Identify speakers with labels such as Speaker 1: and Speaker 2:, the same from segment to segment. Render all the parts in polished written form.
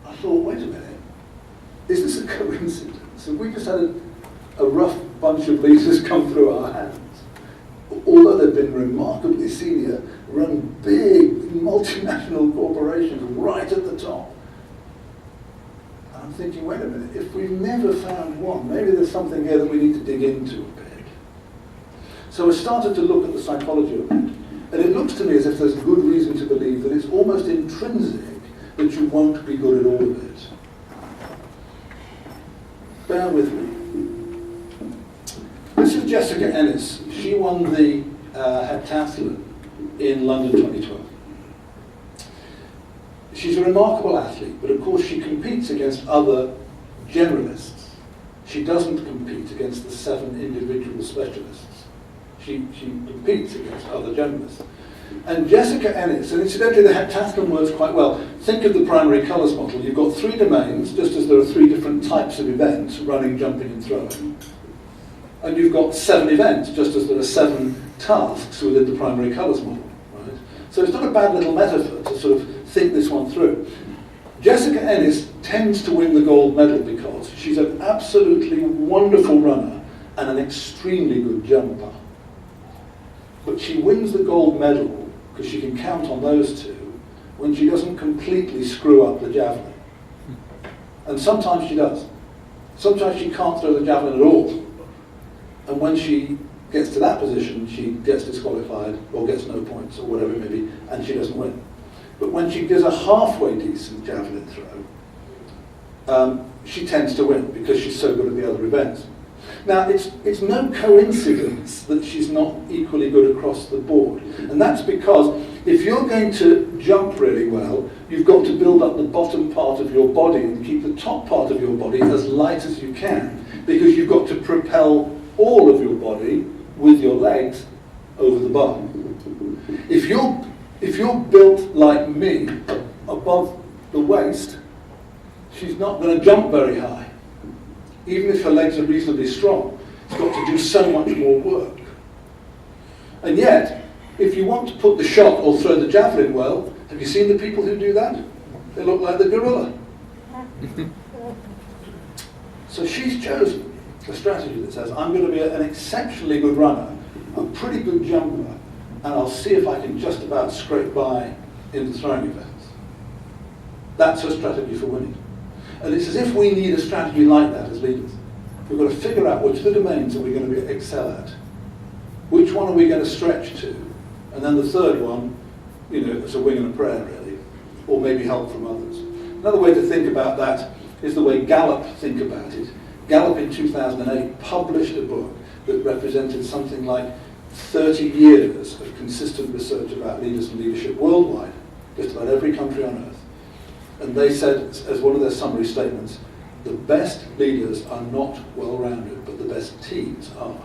Speaker 1: I thought, wait a minute, is this a coincidence? Have we just had a rough bunch of leaders come through our hands? Although they've been remarkably senior, run big multinational corporations right at the top. And I'm thinking, wait a minute, if we've never found one, maybe there's something here that we need to dig into a bit. So I started to look at the psychology of it, and it looks to me as if there's good reason to believe that it's almost intrinsic that you won't be good at all of it. Bear with me. This is Jessica Ennis. She won the heptathlon in London 2012. She's a remarkable athlete, but of course she competes against other generalists. She doesn't compete against the 7 individual specialists. She competes against other generalists. And Jessica Ennis, and incidentally the heptathlon works quite well. Think of the primary colours model. You've got 3 domains, just as there are 3 different types of events, running, jumping and throwing. And you've got 7 events, just as there are 7 tasks within the primary colours model. Right? So it's not a bad little metaphor to sort of think this one through. Jessica Ennis tends to win the gold medal because she's an absolutely wonderful runner and an extremely good jumper. But she wins the gold medal, because she can count on those 2, when she doesn't completely screw up the javelin. And sometimes she does. Sometimes she can't throw the javelin at all. And when she gets to that position, she gets disqualified or gets no points or whatever it may be, and she doesn't win. But when she does a halfway decent javelin throw, she tends to win because she's so good at the other events. Now, it's no coincidence that she's not equally good across the board. And that's because if you're going to jump really well, you've got to build up the bottom part of your body and keep the top part of your body as light as you can, because you've got to propel all of your body with your legs over the bar. If you're built like me, above the waist, she's not going to jump very high. Even if her legs are reasonably strong, it's got to do so much more work. And yet, if you want to put the shot or throw the javelin well, have you seen the people who do that? They look like the gorilla. So she's chosen a strategy that says, I'm going to be an exceptionally good runner, a pretty good jumper, and I'll see if I can just about scrape by in the throwing events. That's her strategy for winning. And it's as if we need a strategy like that as leaders. We've got to figure out which of the domains are we going to excel at. Which one are we going to stretch to? And then the third one, it's a wing and a prayer really, or maybe help from others. Another way to think about that is the way Gallup think about it. Gallup in 2008 published a book that represented something like 30 years of consistent research about leaders and leadership worldwide, just about every country on earth. And they said, as one of their summary statements, the best leaders are not well-rounded, but the best teams are.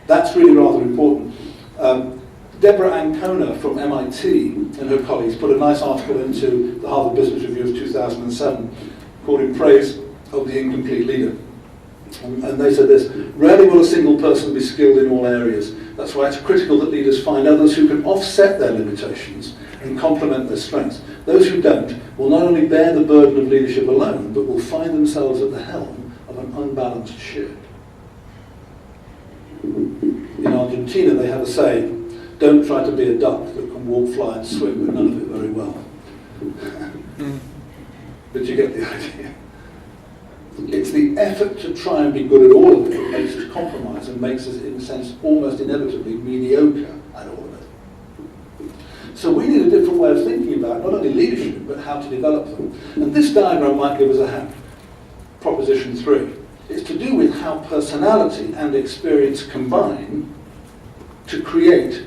Speaker 1: That's really rather important. Deborah Ancona from MIT and her colleagues put a nice article into the Harvard Business Review of 2007 called In Praise of the Incomplete Leader. And they said this: rarely will a single person be skilled in all areas. That's why it's critical that leaders find others who can offset their limitations and complement their strengths. Those who don't will not only bear the burden of leadership alone, but will find themselves at the helm of an unbalanced ship. In Argentina, they have a saying, don't try to be a duck that can walk, fly and swim, but none of it very well. But you get the idea. It's the effort to try and be good at all of it that makes us compromise and makes us, in a sense, almost inevitably mediocre at all of it. So we need a different way of thinking about not only leadership, but how to develop them. And this diagram might give us a hand. Proposition 3. It's to do with how personality and experience combine to create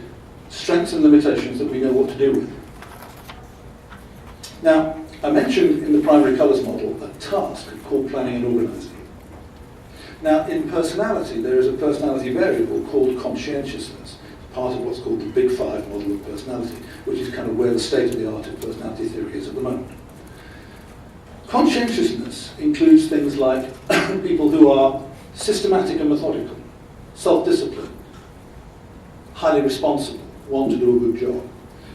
Speaker 1: strengths and limitations that we know what to do with. Now, I mentioned in the primary colours model a task called planning and organising. Now, in personality, there is a personality variable called conscientiousness, part of what's called the Big Five model of personality, which is kind of where the state of the art of personality theory is at the moment. Conscientiousness includes things like people who are systematic and methodical, self-disciplined, highly responsible, want to do a good job.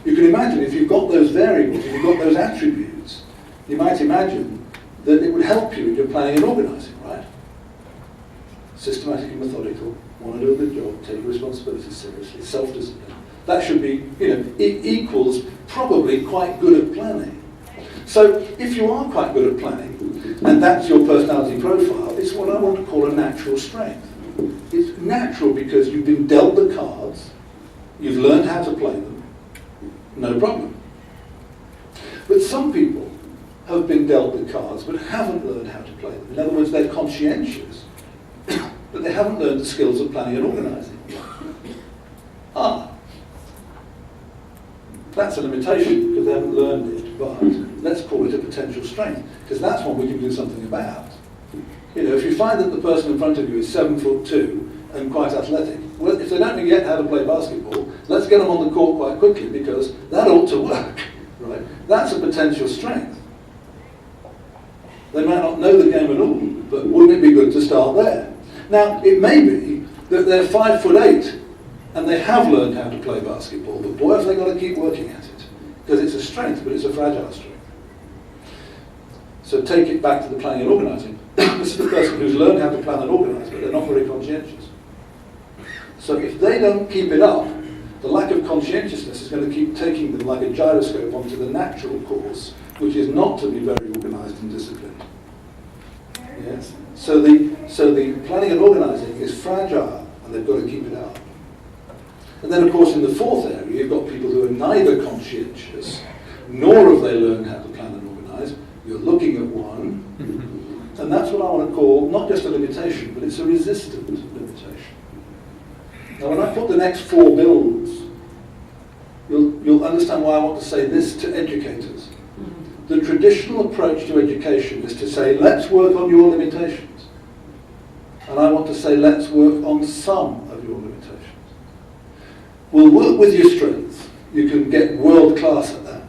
Speaker 1: You can imagine if you've got those variables, if you've got those attributes, you might imagine that it would help you in your planning and organising, right? Systematic and methodical, want to do a good job, take your responsibilities seriously, self-discipline. That should be, it equals probably quite good at planning. So if you are quite good at planning, and that's your personality profile, it's what I want to call a natural strength. It's natural because you've been dealt the cards, you've learned how to play them, no problem. But some people have been dealt the cards but haven't learned how to play them. In other words, they're conscientious, but they haven't learned the skills of planning and organising. That's a limitation because they haven't learned it, but let's call it a potential strength, because that's one we can do something about. If you find that the person in front of you is 7'2" and quite athletic, well, if they don't yet how to play basketball, let's get them on the court quite quickly, because that ought to work, right? That's a potential strength. They might not know the game at all, but wouldn't it be good to start there? Now, it may be that they're 5'8", and they have learned how to play basketball, but boy, have they got to keep working at it. Because it's a strength, but it's a fragile strength. So take it back to the planning and organising. This is the person who's learned how to plan and organise, but they're not very conscientious. So if they don't keep it up, the lack of conscientiousness is going to keep taking them like a gyroscope onto the natural course, which is not to be very organised and disciplined. Yes? So the planning and organising is fragile, and they've got to keep it up. And then, of course, in the fourth area, you've got people who are neither conscientious, nor have they learned how to plan and organise. You're looking at one, and that's what I want to call not just a limitation, but it's a resistant limitation. Now, when I put the next four bills, you'll understand why I want to say this to educators. The traditional approach to education is to say, let's work on your limitations. And I want to say, let's work on some of your limitations. We'll work with your strengths. You can get world class at that.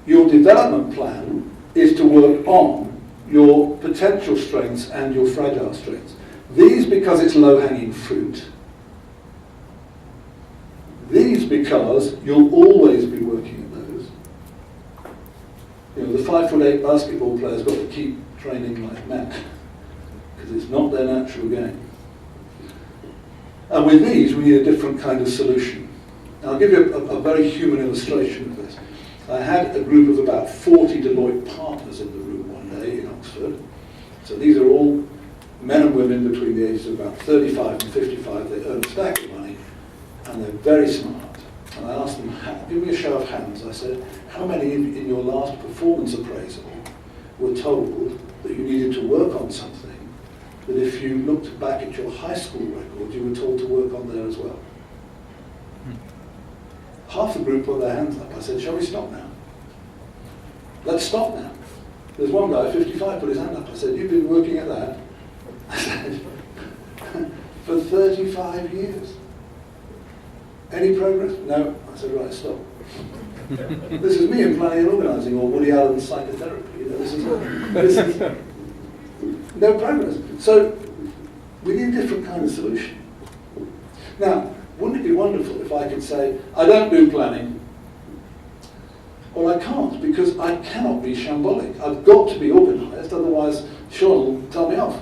Speaker 1: Your development plan is to work on your potential strengths and your fragile strengths. These because it's low-hanging fruit. These because you'll always be working at those. The 5'8" basketball player's got to keep training like mad because it's not their natural game. And with these, we need a different kind of solution. And I'll give you a very human illustration of this. I had a group of about 40 Deloitte partners in the room one day in Oxford. So these are all men and women between the ages of about 35 and 55. They earn a stack of money, and they're very smart. And I asked them, give me a show of hands. I said, how many in your last performance appraisal were told that you needed to work on something that if you looked back at your high school record, you were told to work on there as well? Half the group put their hands up. I said, shall we stop now? Let's stop now. There's one guy, 55, put his hand up. I said, you've been working at that? I said, for 35 years. Any progress? No. I said, right, stop. This is me in planning and organising, or Woody Allen's psychotherapy. This is no progress. So we need a different kind of solution. Now, wouldn't it be wonderful if I could say, I don't do planning? Well, I can't, because I cannot be shambolic. I've got to be organised, otherwise Sean will tell me off.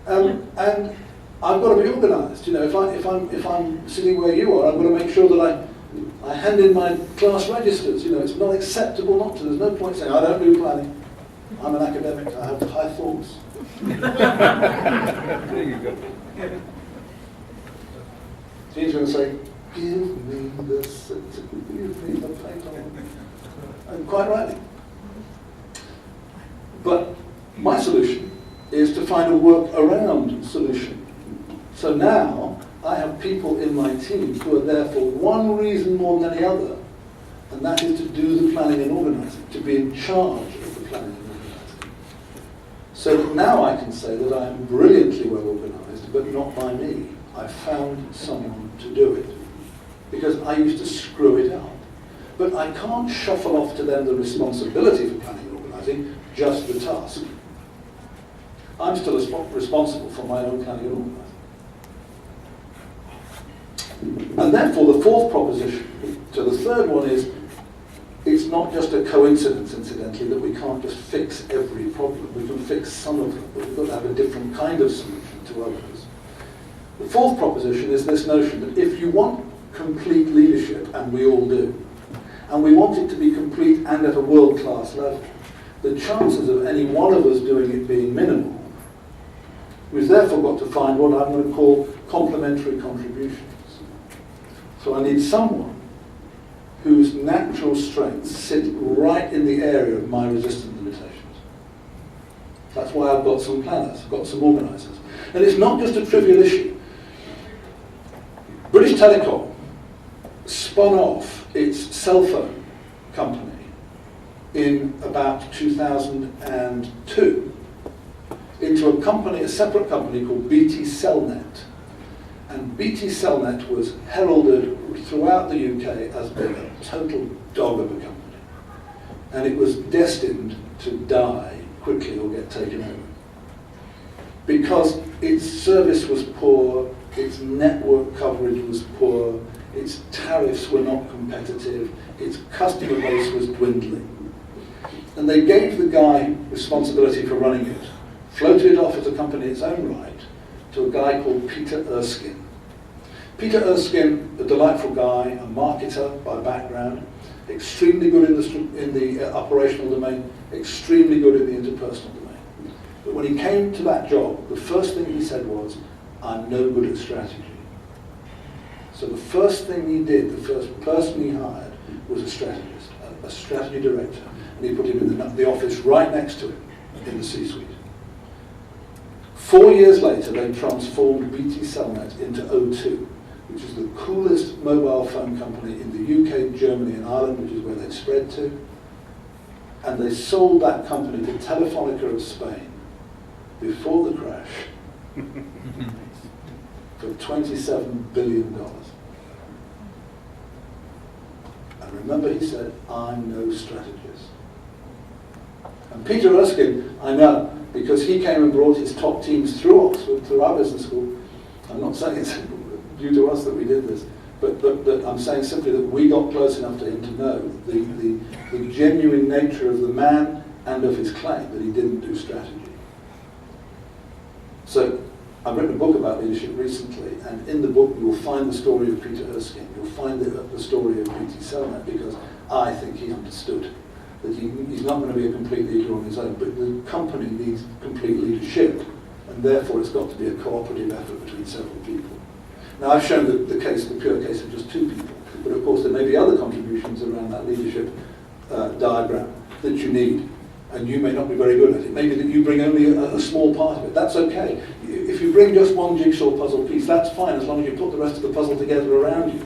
Speaker 1: And I've got to be organised. If I'm sitting where you are, I've got to make sure that I hand in my class registers. It's not acceptable not to. There's no point saying, I don't do planning. I'm an academic, I have high thoughts.
Speaker 2: There you go.
Speaker 1: Gene's going to say, give me the paper. And quite rightly. But my solution is to find a work-around solution. So now I have people in my team who are there for one reason more than any other, and that is to do the planning and organising, to be in charge of the planning and organising. So that now I can say that I am brilliantly well organised, but not by me. I found someone to do it, because I used to screw it up. But I can't shuffle off to them the responsibility for planning and organising, just the task. I'm still responsible for my own planning and organising. And therefore the fourth proposition So the third one is, it's not just a coincidence, incidentally, that we can't just fix every problem. We can fix some of them, but we've got to have a different kind of solution to others. The fourth proposition is this notion that if you want complete leadership, and we all do, and we want it to be complete and at a world-class level, the chances of any one of us doing it being minimal. We've therefore got to find what I'm going to call complementary contributions. So I need someone whose natural strengths sit right in the area of my resistant limitations. That's why I've got some planners, I've got some organisers. And it's not just a trivial issue. British Telecom spun off its cell phone company in about 2002 into a company, a separate company called BT Cellnet. And BT Cellnet was heralded throughout the UK as being a total dog of a company. And it was destined to die quickly or get taken over. Because its service was poor, its network coverage was poor, its tariffs were not competitive, its customer base was dwindling. And they gave the guy responsibility for running it, floated it off as a company in its own right, to a guy called Peter Erskine. Peter Erskine, a delightful guy, a marketer by background, extremely good in the operational domain, extremely good in the interpersonal domain. But when he came to that job, the first thing he said was, I'm no good at strategy. So the first thing he did, the first person he hired, was a strategist, a strategy director. And he put him in the office right next to him in the C-suite. 4 years later, they transformed BT Cellnet into O2, which is the coolest mobile phone company in the UK, Germany and Ireland, which is where they'd spread to. And they sold that company to Telefonica of Spain before the crash for $27 billion. And remember, he said, I'm no strategist. And Peter Erskine, I know, because he came and brought his top teams through Oxford, through our business school. I'm not saying it's due to us that we did this, but I'm saying simply that we got close enough to him to know the genuine nature of the man and of his claim that he didn't do strategy. So I've written a book about leadership recently, and in the book you'll find the story of Peter Erskine. You'll find the story of BT Cellnet, because I think he understood that he's not going to be a complete leader on his own, but the company needs complete leadership, and therefore it's got to be a cooperative effort between several people. Now I've shown the pure case of just two people, but of course there may be other contributions around that leadership diagram that you need, and you may not be very good at it. Maybe that you bring only a small part of it. That's okay. If you bring just one jigsaw puzzle piece, that's fine, as long as you put the rest of the puzzle together around you.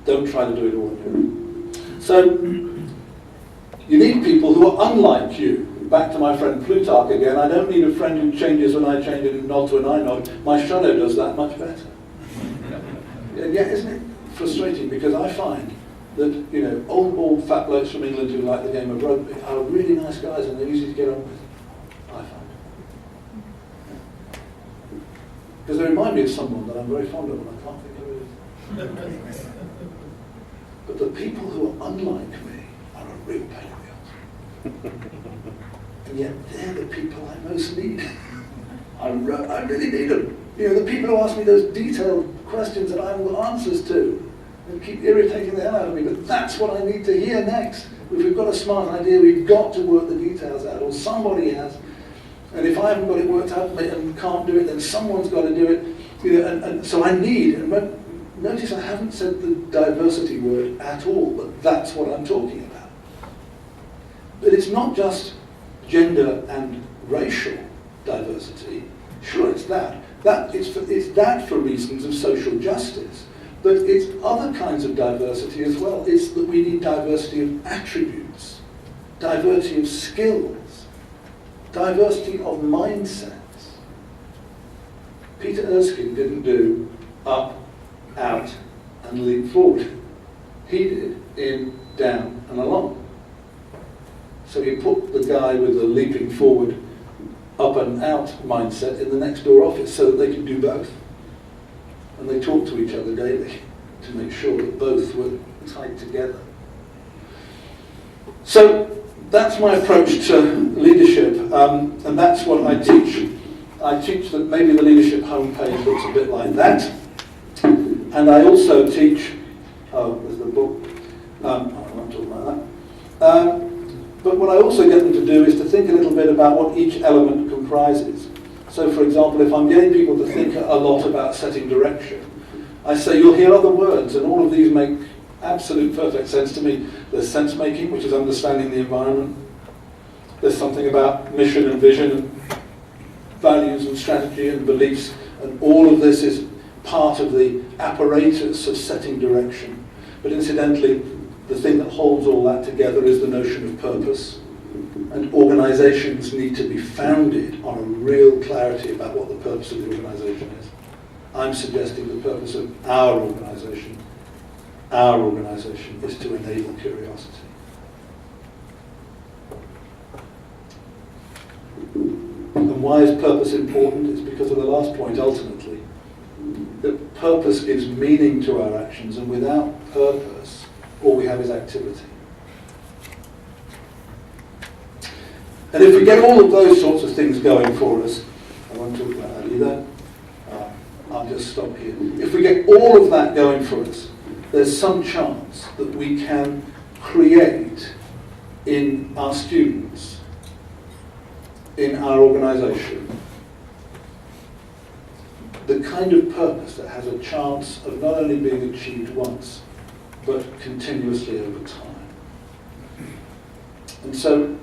Speaker 1: Don't try to do it all on your own. So, you need people who are unlike you. Back to my friend Plutarch again. I don't need a friend who changes when I change and nods when I nod. My shadow does that much better. Yeah, isn't it frustrating? Because I find that, old bald fat blokes from England who like the game of rugby are really nice guys and they're easy to get on with. I find. Because they remind me of someone that I'm very fond of and I can't think of who it is. But the people who are unlike me are a real pain in the ass. And yet they're the people I most need. I really need them. The people who ask me those detailed questions that I will answers to and keep irritating the hell out of me, but that's what I need to hear next. If we've got a smart idea, we've got to work the details out, or somebody has. And if I haven't got it worked out and can't do it, then someone's got to do it. And so I need, and notice I haven't said the diversity word at all, but that's what I'm talking about. But it's not just gender and racial diversity. Sure, it's that. It's that for reasons of social justice. But it's other kinds of diversity as well. It's that we need diversity of attributes, diversity of skills, diversity of mindsets. Peter Erskine didn't do up, out, and leap forward. He did in, down, and along. So he put the guy with the leaping forward, up and out mindset in the next door office so that they could do both. And they talk to each other daily. to make sure that both were tied together. So that's my approach to leadership, and that's what I teach. I teach that maybe the leadership homepage looks a bit like that, and I also teach, there's the book, I won't talk about that. But what I also get them to do is to think a little bit about what each element comprises. So for example, if I'm getting people to think a lot about setting direction, I say you'll hear other words, and all of these make absolute perfect sense to me. There's sense making, which is understanding the environment. There's something about mission and vision and values and strategy and beliefs, and all of this is part of the apparatus of setting direction. But incidentally, the thing that holds all that together is the notion of purpose. And organizations need to be founded on a real clarity about what the purpose of the organization is. I'm suggesting the purpose of our organization is to enable curiosity. And why is purpose important? It's because of the last point, ultimately. That purpose gives meaning to our actions, and without purpose, all we have is activity. And if we get all of those sorts of things going for us, I won't talk about that either, I'll just stop here. If we get all of that going for us, there's some chance that we can create in our students, in our organisation, the kind of purpose that has a chance of not only being achieved once, but continuously over time. And so,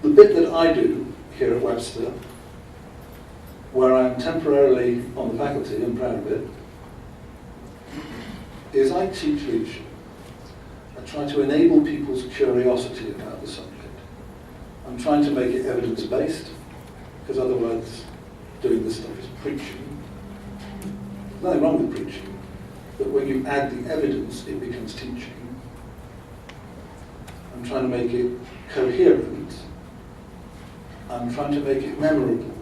Speaker 1: the bit that I do here at Webster, where I'm temporarily on the faculty, I'm proud of it, is I teach leadership. I try to enable people's curiosity about the subject. I'm trying to make it evidence-based, because otherwise doing this stuff is preaching. There's nothing wrong with preaching, but when you add the evidence, it becomes teaching. I'm trying to make it coherent. I'm trying to make it memorable.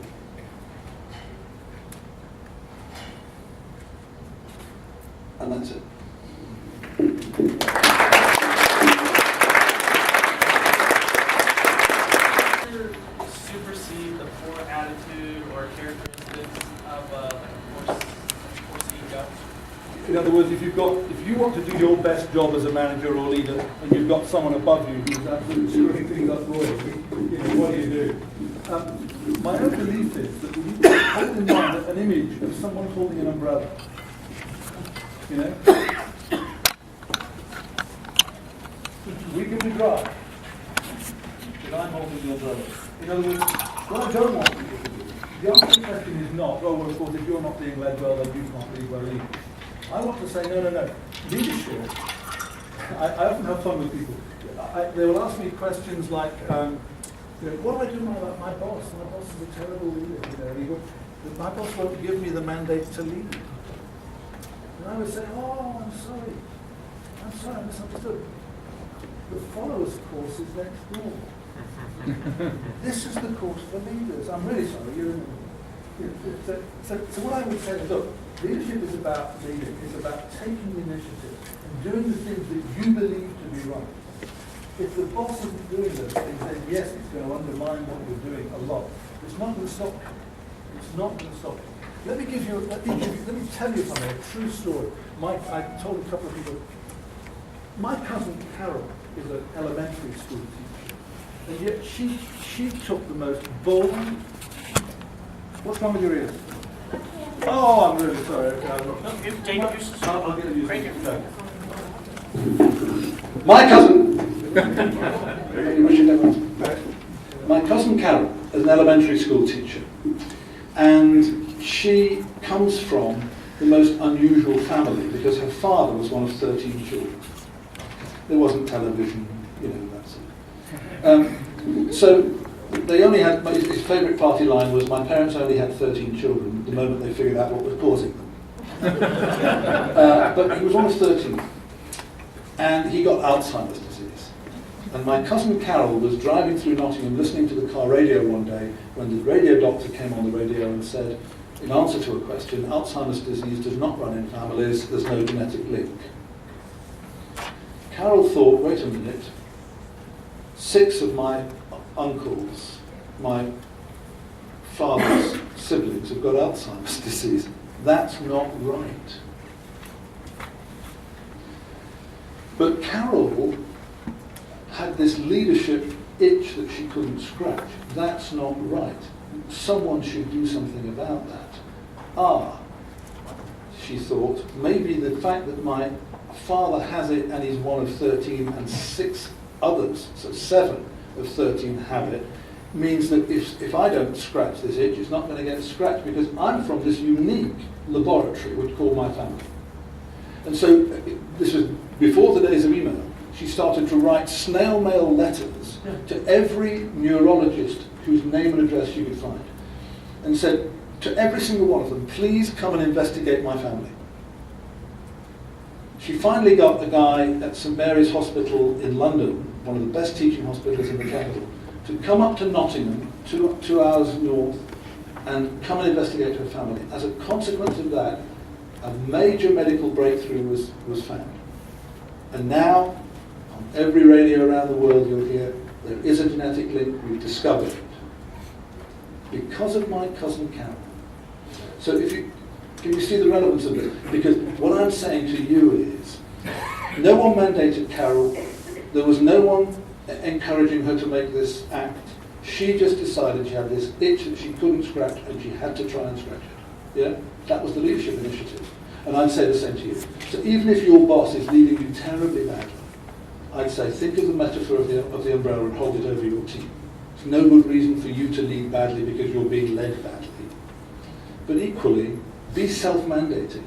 Speaker 1: And that's it.
Speaker 2: Supersede the poor attitude or characteristics of like a force ego?
Speaker 3: In other words, if you want to do your best job as a manager or leader, and you've got someone above you who's absolutely screwing things up royally, what do you do? My own belief is that we need to hold in mind an image of someone holding an umbrella. You know? We can be dry, but I'm holding the umbrella. In other words, what I don't want people to do, the answer to the question is not, oh, well, of course, if you're not being led well, then you can't lead well either. I want to say, no. Leadership, I often have fun with people. They will ask me questions like, what do I do about my boss? My boss is a terrible leader. My boss won't give me the mandate to lead. And I would say, oh, I'm sorry, I misunderstood. The follower's course is next door. This is the course for leaders. I'm really sorry. So what I would say is, look, leadership is about leading. It's about taking the initiative and doing the things that you believe to be right. If the boss isn't doing those things, then yes, it's going to undermine what you're doing a lot. It's not going to stop you. It's not going to stop you. Let me tell you something, a true story. I told a couple of people, my cousin Carol is an elementary school teacher, and yet she took the most bold. What's wrong with your ears? Oh, I'm really sorry. I'll get you.
Speaker 1: My cousin, my cousin Carol is an elementary school teacher, and she comes from the most unusual family because her father was one of 13 children. There wasn't television, that's it. So they only had, his favourite party line was, my parents only had 13 children the moment they figured out what was causing them. But he was one of 13. And he got Alzheimer's disease. And my cousin Carol was driving through Nottingham listening to the car radio one day when the radio doctor came on the radio and said, in answer to a question, Alzheimer's disease does not run in families, there's no genetic link. Carol thought, wait a minute, 6 of my uncles, my father's siblings, have got Alzheimer's disease. That's not right. But Carol had this leadership itch that she couldn't scratch. That's not right. Someone should do something about that. She thought, maybe the fact that my father has it and he's one of 13 and 6 others, so 7 of 13 have it, means that if I don't scratch this itch, it's not going to get scratched because I'm from this unique laboratory which called my family. And so this was before the days of email. She started to write snail mail letters to every neurologist whose name and address she could find, and said to every single one of them, please come and investigate my family. She finally got a guy at St Mary's Hospital in London, one of the best teaching hospitals in the capital, to come up to Nottingham, 2 hours north, and come and investigate her family. As a consequence of that, a major medical breakthrough was found. And now, on every radio around the world, you'll hear, there is a genetic link, we've discovered it. Because of my cousin Carol. So can you see the relevance of this? Because what I'm saying to you is, no one mandated Carol, there was no one encouraging her to make this act. She just decided she had this itch that she couldn't scratch and she had to try and scratch it. Yeah? That was the leadership initiative. And I'd say the same to you. So even if your boss is leading you terribly badly, I'd say think of the metaphor of the umbrella and hold it over your team. There's no good reason for you to lead badly because you're being led badly. But equally, be self-mandating.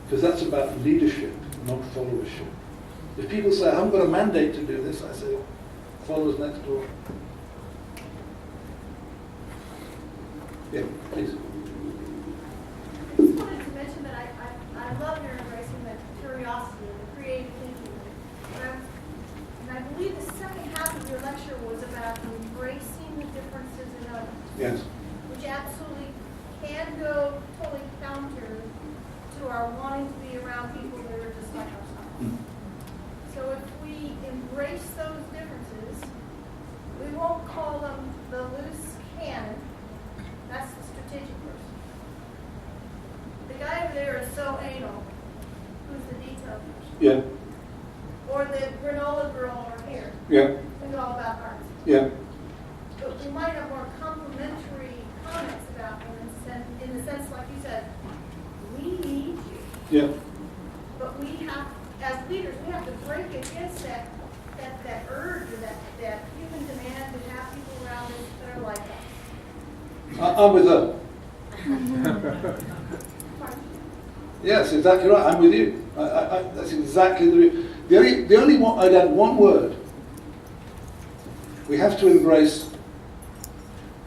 Speaker 1: Because that's about leadership, not followership. If people say, I haven't got a mandate to do this, I say, followers next door. Yeah, please.
Speaker 4: I just wanted to mention that I love your embracing the curiosity and the creative thinking. And I believe the second half of your lecture was about embracing the differences in others.
Speaker 1: Yes.
Speaker 4: Which absolutely can go totally counter to our wanting to be around people that are just like ourselves.
Speaker 1: Mm.
Speaker 4: So if we embrace those differences, we won't call them the loose cannon. That's the strategic person. The guy over there is so anal. Who's the detail person?
Speaker 1: Yeah.
Speaker 4: Or the granola girl over here.
Speaker 1: Yeah.
Speaker 4: Who's all about arts.
Speaker 1: Yeah.
Speaker 4: But we might have more complimentary comments about them in the sense, like you said, we need you.
Speaker 1: Yeah.
Speaker 4: But we have, as leaders, we have to break against that urge or that human demand to have people around us that are like us.
Speaker 1: I'm with her. Yes, exactly right. I'm with you. That's exactly the only one. I'd add one word. We have to embrace,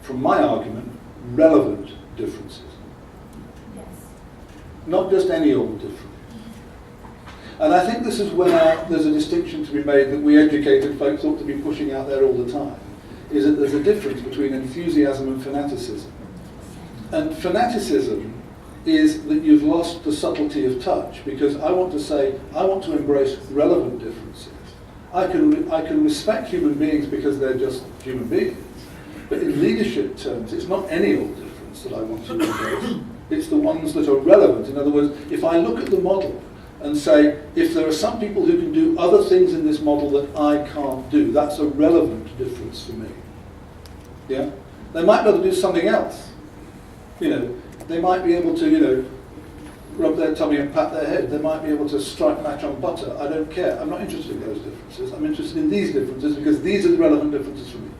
Speaker 1: from my argument, relevant differences.
Speaker 4: Yes.
Speaker 1: Not just any old difference. And I think this is when there's a distinction to be made that we educated folks ought to be pushing out there all the time, is that there's a difference between enthusiasm and fanaticism. And fanaticism is that you've lost the subtlety of touch, because I want to say, I want to embrace relevant differences. I can respect human beings because they're just human beings. But in leadership terms, it's not any old difference that I want to embrace. It's the ones that are relevant. In other words, if I look at the model and say, if there are some people who can do other things in this model that I can't do, that's a relevant difference for me. Yeah? They might be able to do something else. They might be able to, rub their tummy and pat their head. They might be able to strike match on butter. I don't care. I'm not interested in those differences. I'm interested in these differences because these are the relevant differences for me.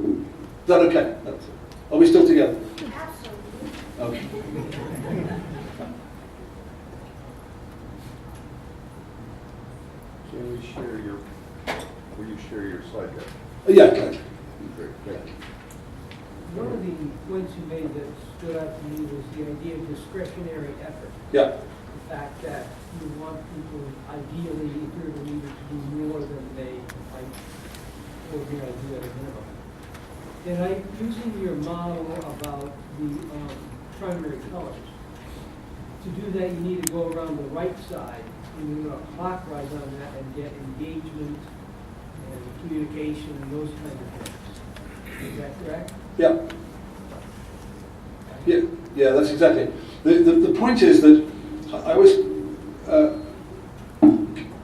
Speaker 1: Is that okay? Are we still together?
Speaker 4: Absolutely.
Speaker 1: Okay.
Speaker 5: Will you share your slide deck?
Speaker 1: Yeah, gladly.
Speaker 5: Great, thank you.
Speaker 6: One of the points you made that stood out to me was the idea of discretionary effort.
Speaker 1: Yeah.
Speaker 6: The fact that you want people, ideally, if you're the leader, to do more than they might ordinarily do at a minimum. And using your model about the primary colors, to do that, you need to go around the right side, and you're going to clockwise on that and get engagement and communication and those kind of things. Is that correct?
Speaker 1: Yeah. Yeah, that's exactly it. The point is that I always,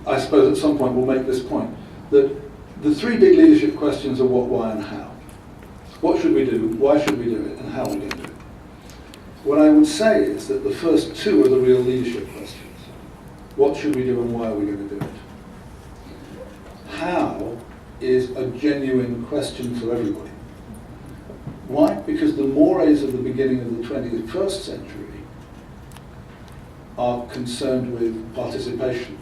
Speaker 1: I suppose at some point we'll make this point, that the three big leadership questions are what, why, and how. What should we do, why should we do it, and how are we going to do it? What I would say is that the first two are the real leadership questions. What should we do and why are we going to do it? How is a genuine question for everybody. Why? Because the mores of the beginning of the 21st century are concerned with participation,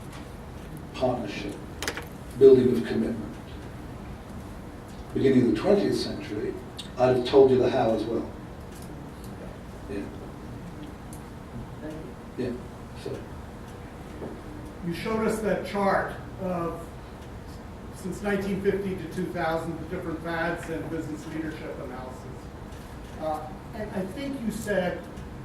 Speaker 1: partnership, building of commitment. Beginning of the 20th century, I'd have told you the how as well. Yeah. Yeah. So.
Speaker 7: You showed us that chart of, since 1950 to 2000, the different fads and business leadership analysis. And I think you said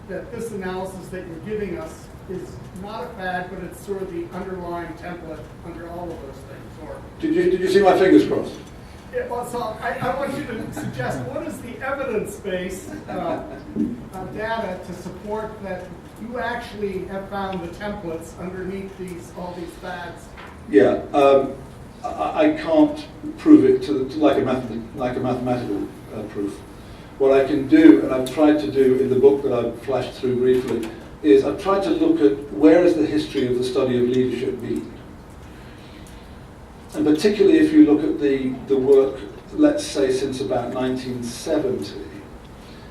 Speaker 7: that this analysis that you're giving us is not a fad, but it's sort of the underlying template under all of those things. Or
Speaker 1: Did you see my fingers crossed?
Speaker 7: yeah, well, so I want you to suggest what is the evidence-based data to support that you actually have found the templates underneath all these fads.
Speaker 1: Yeah, I can't prove it like a mathematical proof. What I can do, and I've tried to do in the book that I've flashed through briefly, is I've tried to look at where is the history of the study of leadership been. And particularly if you look at the work, let's say since about 1970,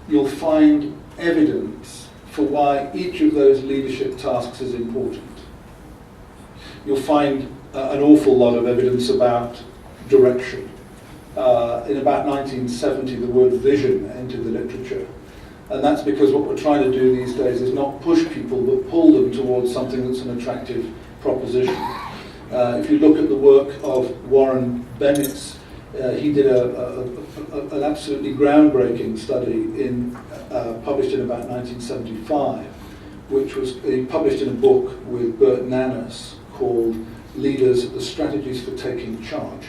Speaker 1: you'll find evidence for why each of those leadership tasks is important. You'll find an awful lot of evidence about direction. In about 1970, the word vision entered the literature. And that's because what we're trying to do these days is not push people, but pull them towards something that's an attractive proposition. If you look at the work of Warren Bennett's, he did an absolutely groundbreaking study published in about 1975, which was published in a book with Bert Nanus called Leaders, the Strategies for Taking Charge.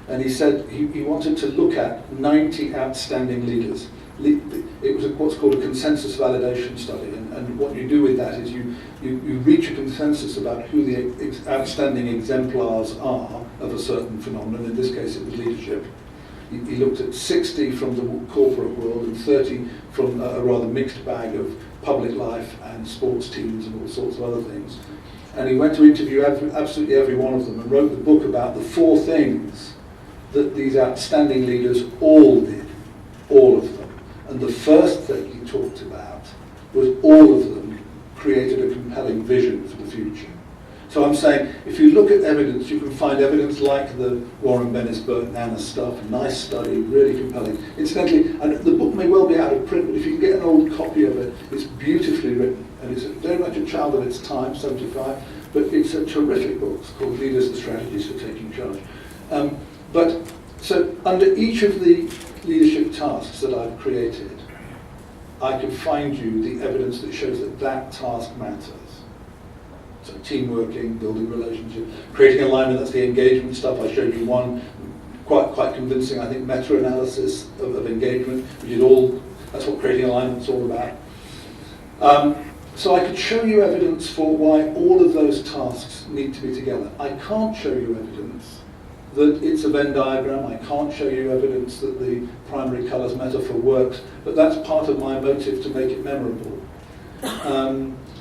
Speaker 1: And he said he wanted to look at 90 outstanding leaders. It was what's called a consensus validation study, and what you do with that is you reach a consensus about who the outstanding exemplars are of a certain phenomenon. In this case, it was leadership. He looked at 60 from the corporate world and 30 from a rather mixed bag of public life and sports teams and all sorts of other things. And he went to interview absolutely every one of them and wrote the book about the 4 things that these outstanding leaders all did, all of them. And the first thing he talked about was all of them created a compelling vision for the future. So I'm saying, if you look at evidence, you can find evidence like the Warren Bennis, Bert Nanus stuff, nice study, really compelling. Incidentally, and the book may well be out of print, but if you can get an old copy of it, it's beautifully written. And it's very much a child of its time, 75, but it's a terrific book. It's called Leaders, the Strategies for Taking Charge. So under each of the leadership tasks that I've created, I can find you the evidence that shows that that task matters. So team working, building relationships, creating alignment, that's the engagement stuff. I showed you one quite convincing, I think, meta-analysis of engagement, which is all, that's what creating alignment's all about. So I could show you evidence for why all of those tasks need to be together. I can't show you evidence that it's a Venn diagram. I can't show you evidence that the primary colours metaphor works, but that's part of my motive to make it memorable.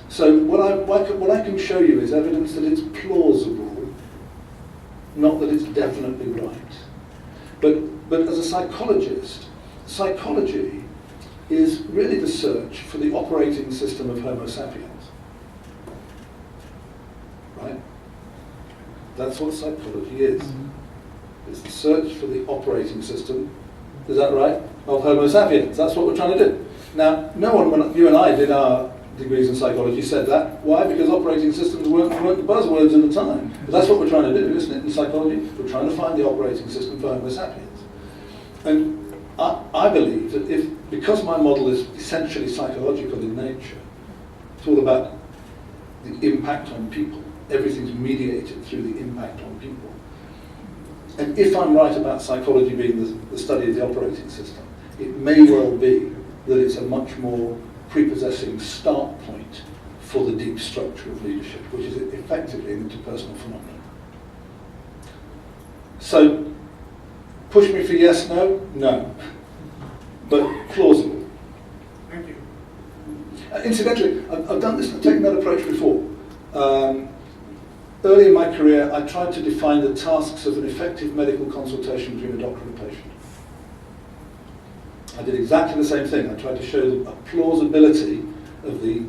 Speaker 1: So what I can show you is evidence that it's plausible, not that it's definitely right. But as a psychologist, psychology is really the search for the operating system of Homo sapiens. Right? That's what psychology is. It's the search for the operating system, is that right, of Homo sapiens. That's what we're trying to do. Now, no one, when you and I did our degrees in psychology, said that. Why? Because operating systems weren't the buzzwords at the time. But that's what we're trying to do, isn't it, in psychology? We're trying to find the operating system for Homo sapiens. And I believe that because my model is essentially psychological in nature, it's all about the impact on people. Everything's mediated through the impact on people. And if I'm right about psychology being the study of the operating system, it may well be that it's a much more prepossessing start point for the deep structure of leadership, which is effectively an interpersonal phenomenon. So, push me for yes, no? No. But plausible.
Speaker 7: Thank you.
Speaker 1: Incidentally, I've done this, I've taken that approach before. Early in my career, I tried to define the tasks of an effective medical consultation between a doctor and a patient. I did exactly the same thing. I tried to show a plausibility of the,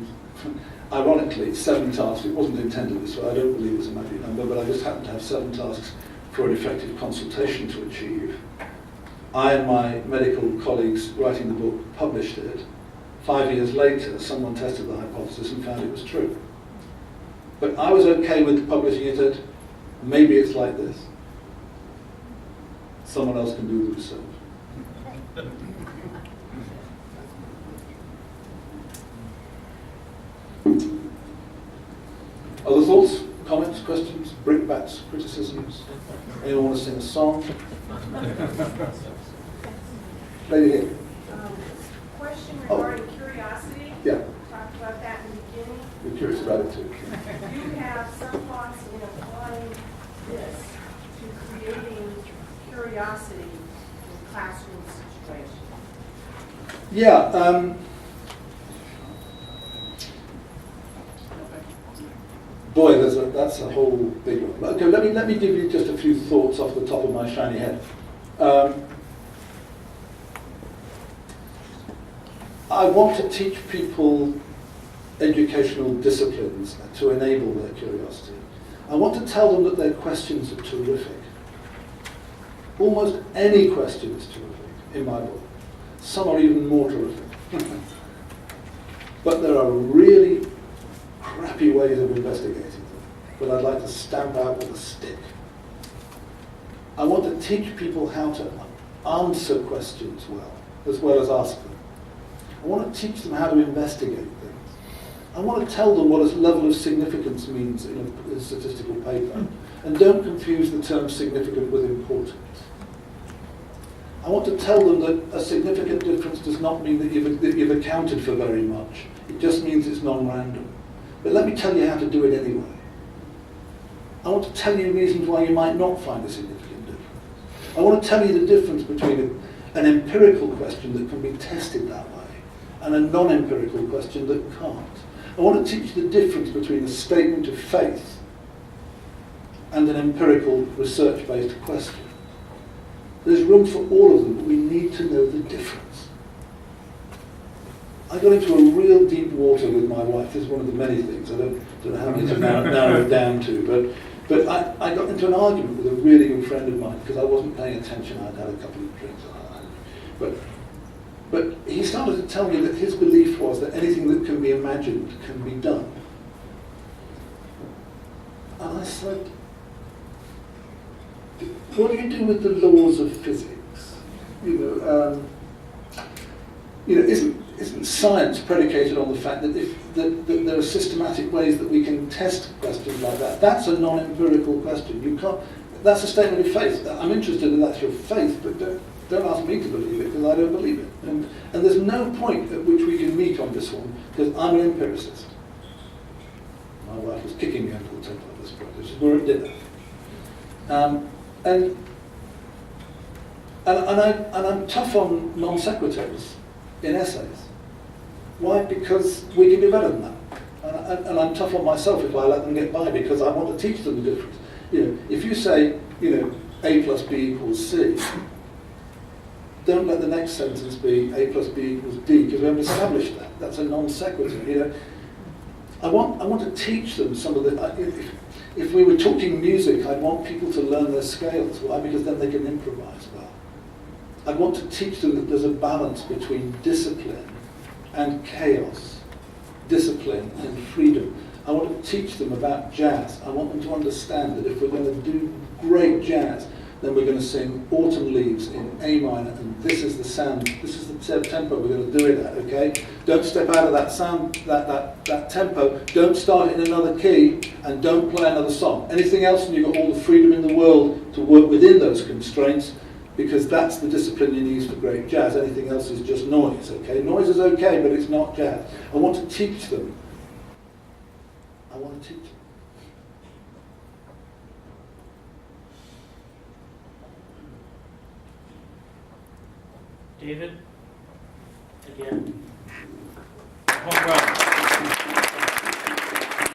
Speaker 1: ironically, 7 tasks. It wasn't intended this way. I don't believe it's a magic number, but I just happened to have 7 tasks for an effective consultation to achieve. I and my medical colleagues writing the book published it. 5 years later, someone tested the hypothesis and found it was true. But I was okay with publishing it at, maybe it's like this. Someone else can do the research. Other thoughts, comments, questions, brickbats, criticisms? Anyone want to sing a song? Lady here.
Speaker 4: Question regarding curiosity.
Speaker 1: Yeah,
Speaker 4: Talked about that in the beginning.
Speaker 1: we're curious about it too.
Speaker 4: Do you have some thoughts in applying this to creating curiosity in classroom situations?
Speaker 1: Yeah. Boy, that's a whole big one. Okay, let me give you just a few thoughts off the top of my shiny head. I want to teach people educational disciplines to enable their curiosity. I want to tell them that their questions are terrific. Almost any question is terrific in my book. Some are even more terrific. But there are really crappy ways of investigating them that I'd like to stamp out with a stick. I want to teach people how to answer questions well as ask them. I want to teach them how to investigate things. I want to tell them what a level of significance means in a statistical paper. And don't confuse the term significant with important. I want to tell them that a significant difference does not mean that you've accounted for very much. It just means it's non-random. But let me tell you how to do it anyway. I want to tell you reasons why you might not find a significant difference. I want to tell you the difference between an empirical question that can be tested that way and a non-empirical question that can't. I want to teach the difference between a statement of faith and an empirical research-based question. There's room for all of them, but we need to know the difference. I got into a real deep water with my wife. This is one of the many things. I don't know how many to narrow it down to, but I got into an argument with a really good friend of mine because I wasn't paying attention. I'd had a couple of drinks. But he started to tell me that his belief was that anything that can be imagined can be done. And I said, what do you do with the laws of physics? Isn't science predicated on the fact that that there are systematic ways that we can test questions like that? That's a non-empirical question. You can't. That's a statement of faith. I'm interested in that's your faith, but don't ask me to believe it because I don't believe it. And there's no point at which we can meet on this one because I'm an empiricist. My wife was kicking me under the table at this point. We're at dinner. And I'm tough on non sequiturs in essays. Why? Because we can do better than that. And I'm tough on myself if I let them get by because I want to teach them the difference. If you say, A plus B equals C, don't let the next sentence be A plus B equals D because we haven't established that. That's a non sequitur. I want to teach them some of the. If we were talking music, I'd want people to learn their scales. Why? Because then they can improvise well. I'd want to teach them that there's a balance between discipline and chaos, discipline and freedom. I want to teach them about jazz. I want them to understand that if we're going to do great jazz, then we're going to sing Autumn Leaves in A minor, and this is the sound, this is the tempo we're going to do it at, okay? Don't step out of that sound, that tempo, don't start in another key, and don't play another song. Anything else, and you've got all the freedom in the world to work within those constraints, because that's the discipline you need for great jazz. Anything else is just noise, okay? Noise is okay, but it's not jazz. I want to teach them. I want to teach them.
Speaker 2: David, again. Home run.